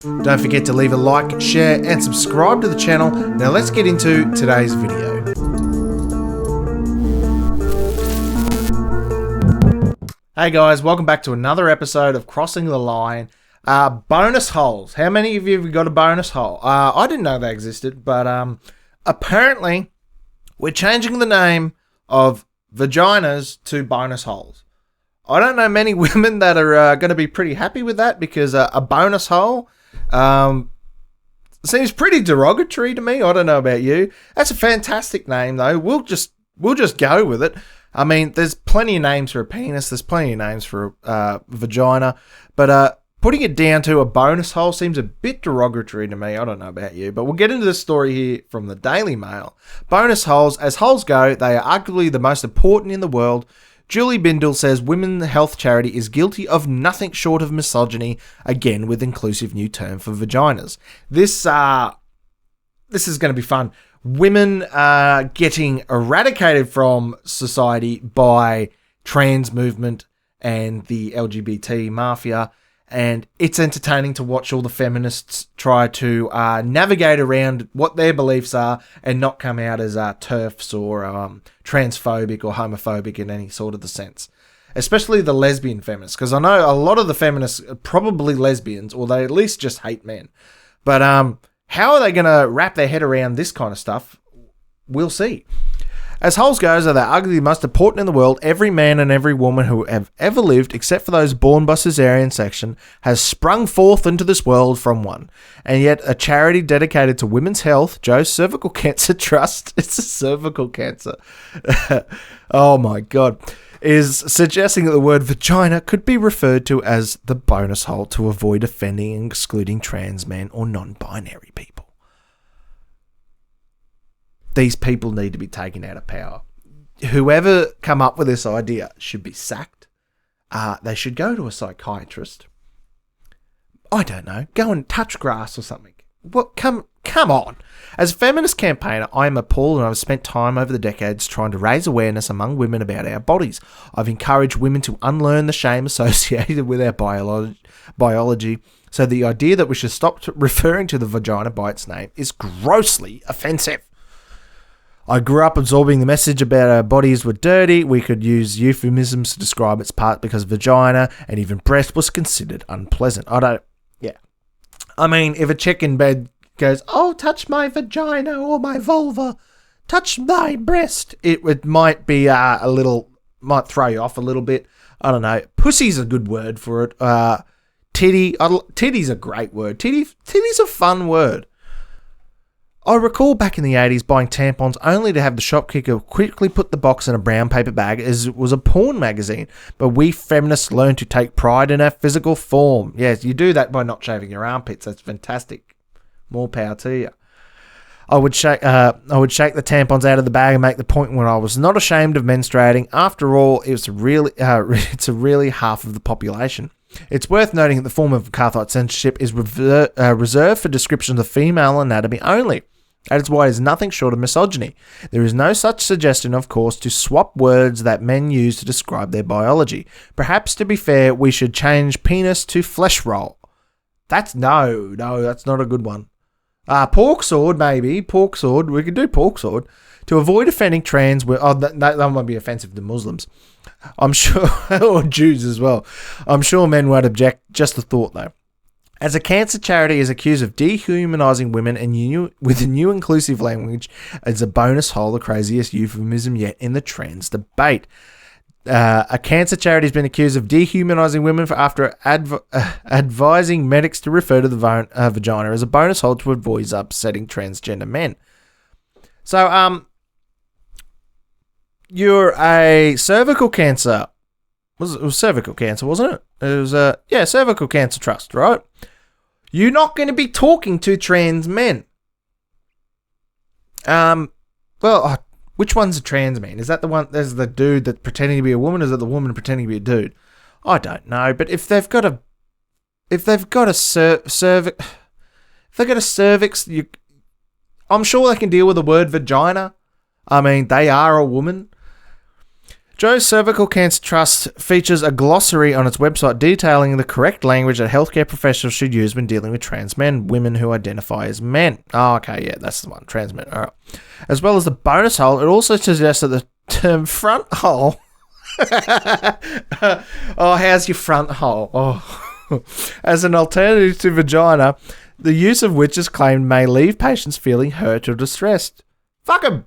Don't forget to leave a like, share, and subscribe to the channel. Now let's get into today's video. Hey guys, welcome back to another episode of Crossing the Line. Bonus holes. How many of you have got a bonus hole? I didn't know they existed, but apparently we're changing the name of vaginas to bonus holes. I don't know many women that are going to be pretty happy with that, because a bonus hole seems pretty derogatory to me. I don't know about you. That's a fantastic name though. We'll just go with it. I mean, there's plenty of names for a penis. There's plenty of names for a vagina, but putting it down to a bonus hole seems a bit derogatory to me. I don't know about you, but we'll get into this story here from the Daily Mail. Bonus holes, as holes go, they are arguably the most important in the world. Julie Bindel says women's health charity is guilty of nothing short of misogyny, again with inclusive new term for vaginas. This is going to be fun. Women are getting eradicated from society by trans movement and the LGBT mafia, and it's entertaining to watch all the feminists try to navigate around what their beliefs are and not come out as TERFs or transphobic or homophobic in any sort of the sense. Especially the lesbian feminists, because I know a lot of the feminists are probably lesbians, or they at least just hate men. But how are they going to wrap their head around this kind of stuff? We'll see. As holes goes, are they arguably the most important in the world. Every man and every woman who have ever lived, except for those born by cesarean section, has sprung forth into this world from one. And yet a charity dedicated to women's health, Joe's Cervical Cancer Trust, it's a cervical cancer, oh my god, is suggesting that the word vagina could be referred to as the bonus hole to avoid offending and excluding trans men or non-binary people. These people need to be taken out of power. Whoever come up with this idea should be sacked. They should go to a psychiatrist. I don't know. Go and touch grass or something. What? Come on. As a feminist campaigner, I am appalled, and I've spent time over the decades trying to raise awareness among women about our bodies. I've encouraged women to unlearn the shame associated with our biology. So the idea that we should stop referring to the vagina by its name is grossly offensive. I grew up absorbing the message about our bodies were dirty. We could use euphemisms to describe its part because vagina and even breast was considered unpleasant. I mean, if a chick in bed goes, oh, touch my vagina or my vulva, touch my breast, it might be might throw you off a little bit. I don't know. Pussy's a good word for it. Titty's a great word. Titty's a fun word. I recall back in the 80s buying tampons only to have the shopkeeper quickly put the box in a brown paper bag as it was a porn magazine. But we feminists learn to take pride in our physical form. Yes, you do that by not shaving your armpits. That's fantastic. More power to you. I would shake the tampons out of the bag and make the point when I was not ashamed of menstruating. After all, it's really half of the population. It's worth noting that the form of Carthite censorship is reserved for descriptions of female anatomy only. That is why it is nothing short of misogyny. There is no such suggestion, of course, to swap words that men use to describe their biology. Perhaps, to be fair, we should change penis to flesh roll. That's not a good one. Pork sword, maybe. Pork sword. We could do pork sword. To avoid offending trans... that might be offensive to Muslims. I'm sure... or Jews as well. I'm sure men won't object. Just a thought, though. As a cancer charity is accused of dehumanizing women with a new inclusive language, it's a bonus hole, the craziest euphemism yet in the trans debate. A cancer charity has been accused of dehumanizing women after advising medics to refer to the vagina as a bonus hole to avoid upsetting transgender men. So, you're a cervical cancer. It was cervical cancer, wasn't it? It was Cervical Cancer Trust, right? You're not going to be talking to trans men. Which one's a trans man? Is that the one? There's the dude that's pretending to be a woman. Is it the woman pretending to be a dude? I don't know. But if they've got a cervix, I'm sure they can deal with the word vagina. I mean, they are a woman. Joe's Cervical Cancer Trust features a glossary on its website detailing the correct language that healthcare professionals should use when dealing with trans men, women who identify as men. Oh, okay, yeah, that's the one, trans men. All right. As well as the bonus hole, it also suggests that the term front hole... oh, how's your front hole? Oh, as an alternative to vagina, the use of which is claimed may leave patients feeling hurt or distressed. Fuck 'em.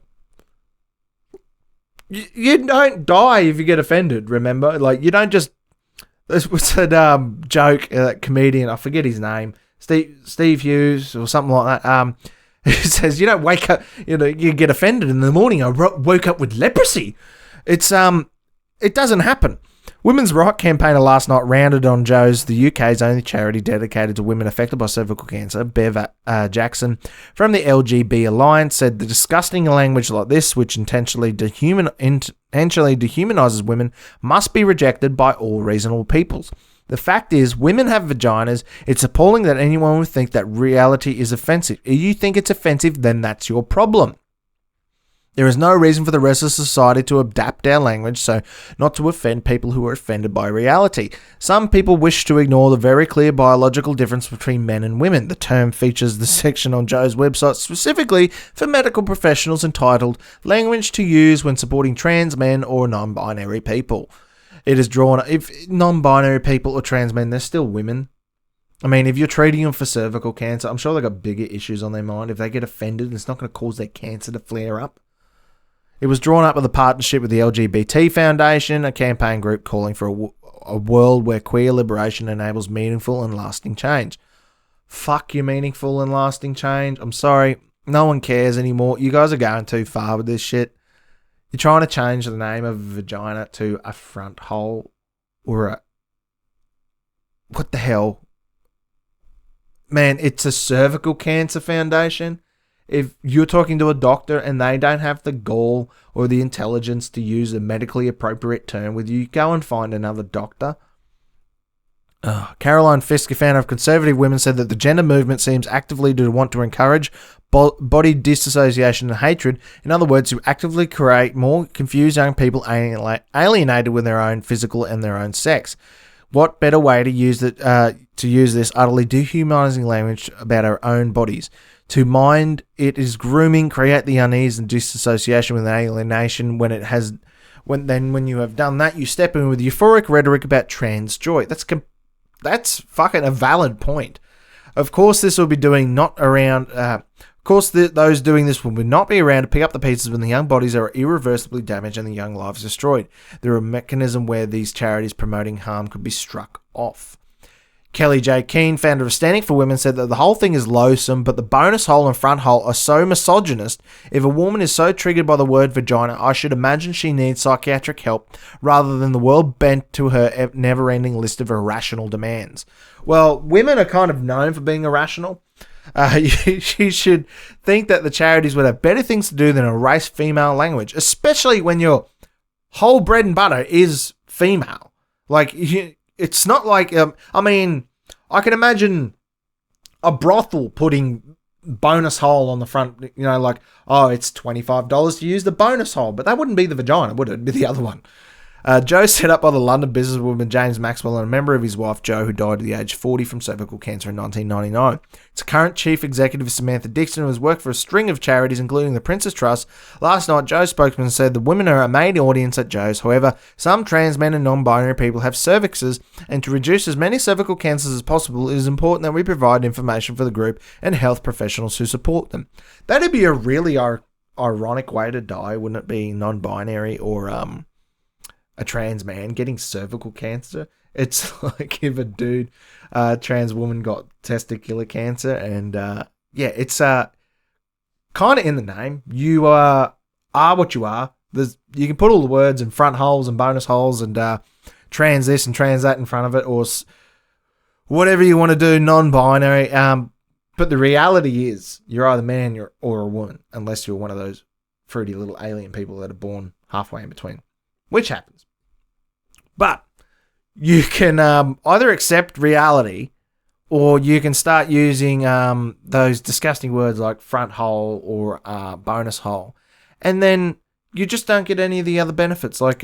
You don't die if you get offended, remember? Like, you don't just... This was a joke, comedian, I forget his name, Steve Hughes or something like that, who says, you don't wake up, you get offended in the morning, I woke up with leprosy. It doesn't happen. Women's Right campaigner last night rounded on Joe's, the UK's only charity dedicated to women affected by cervical cancer. Bev Jackson from the LGB Alliance said the disgusting language like this, which intentionally dehumanises women, must be rejected by all reasonable peoples. The fact is, women have vaginas. It's appalling that anyone would think that reality is offensive. If you think it's offensive, then that's your problem. There is no reason for the rest of society to adapt our language so not to offend people who are offended by reality. Some people wish to ignore the very clear biological difference between men and women. The term features the section on Joe's website specifically for medical professionals entitled Language to Use When Supporting Trans Men or Non-Binary People. It is drawn, if non-binary people or trans men, they're still women. I mean, if you're treating them for cervical cancer, I'm sure they've got bigger issues on their mind. If they get offended, it's not going to cause their cancer to flare up. It was drawn up with a partnership with the LGBT Foundation, a campaign group calling for a world where queer liberation enables meaningful and lasting change. Fuck your meaningful and lasting change. I'm sorry. No one cares anymore. You guys are going too far with this shit. You're trying to change the name of vagina to a front hole or a... What the hell? Man, it's a cervical cancer foundation. If you're talking to a doctor and they don't have the gall or the intelligence to use a medically appropriate term with you, go and find another doctor. Caroline Fisk, a fan of conservative women, said that the gender movement seems actively to want to encourage body disassociation and hatred. In other words, to actively create more confused young people alienated with their own physical and their own sex. What better way to use this utterly dehumanizing language about our own bodies? To mind it is grooming, create the unease and disassociation with alienation. When you have done that, you step in with euphoric rhetoric about trans joy. That's fucking a valid point. Of course, this will be doing not around. Those doing this will not be around to pick up the pieces when the young bodies are irreversibly damaged and the young lives destroyed. There are a mechanism where these charities promoting harm could be struck off. Kelly J. Keane, founder of Standing for Women, said that the whole thing is loathsome, but the bonus hole and front hole are so misogynist. If a woman is so triggered by the word vagina, I should imagine she needs psychiatric help rather than the world bent to her never-ending list of irrational demands. Well, women are kind of known for being irrational. You should think that the charities would have better things to do than erase female language, especially when your whole bread and butter is female. Like, it's not like, I mean, I can imagine a brothel putting bonus hole on the front, like, oh, it's $25 to use the bonus hole, but that wouldn't be the vagina, would it? It'd be the other one. Joe, set up by the London businesswoman James Maxwell and a member of his wife Jo, who died at the age of 40 from cervical cancer in 1999. Its current chief executive is Samantha Dixon, who has worked for a string of charities, including the Princess Trust. Last night, Joe's spokesman said the women are a main audience at Joe's. However, some trans men and non-binary people have cervixes, and to reduce as many cervical cancers as possible, it is important that we provide information for the group and health professionals who support them. That'd be a really ironic way to die, wouldn't it be? Non-binary or a trans man getting cervical cancer. It's like if a dude, trans woman got testicular cancer, and it's kind of in the name. You are what you are. You can put all the words in front holes and bonus holes and trans this and trans that in front of it, or whatever you want to do, non-binary. But the reality is, you're either man or a woman, unless you're one of those fruity little alien people that are born halfway in between, which happens. But you can either accept reality, or you can start using those disgusting words like front hole or bonus hole, and then you just don't get any of the other benefits. Like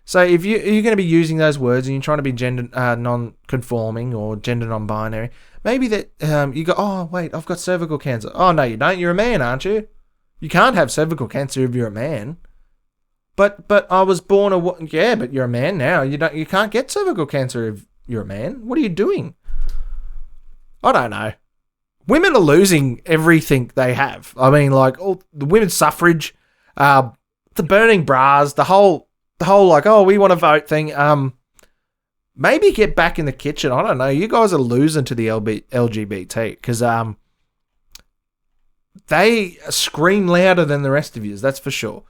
So if you're going to be using those words and you're trying to be gender non-conforming or gender non-binary, maybe that you go, oh, wait, I've got cervical cancer. Oh, no, you don't. You're a man, aren't you? You can't have cervical cancer if you're a man. But I was born yeah, but you're a man now. You can't get cervical cancer if you're a man. What are you doing? I don't know. Women are losing everything they have. I mean, like all the women's suffrage, the burning bras, the whole like, oh, we want to vote thing. Maybe get back in the kitchen. I don't know. You guys are losing to the LGBT because they scream louder than the rest of you. That's for sure.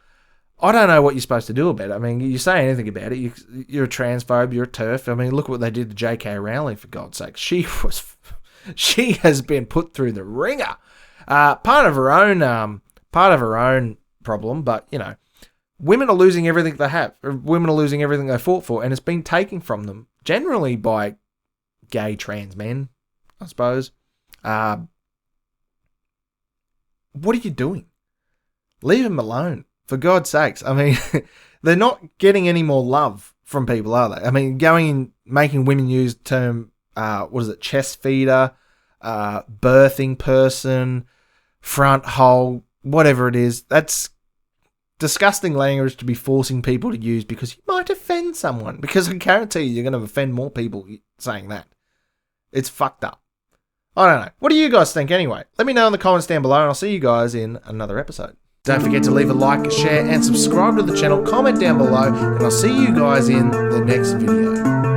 I don't know what you're supposed to do about it. I mean, you say anything about it, you're a transphobe, you're a TERF. I mean, look what they did to J.K. Rowling, for God's sake. She has been put through the ringer. Part of her own problem, but, you know, women are losing everything they have. Women are losing everything they fought for, and it's been taken from them, generally by gay trans men, I suppose. What are you doing? Leave them alone. For God's sakes. I mean, they're not getting any more love from people, are they? I mean, going and making women use the term, chest feeder, birthing person, front hole, whatever it is. That's disgusting language to be forcing people to use because you might offend someone. Because I guarantee you're going to offend more people saying that. It's fucked up. I don't know. What do you guys think anyway? Let me know in the comments down below and I'll see you guys in another episode. Don't forget to leave a like, a share, and subscribe to the channel. Comment down below, and I'll see you guys in the next video.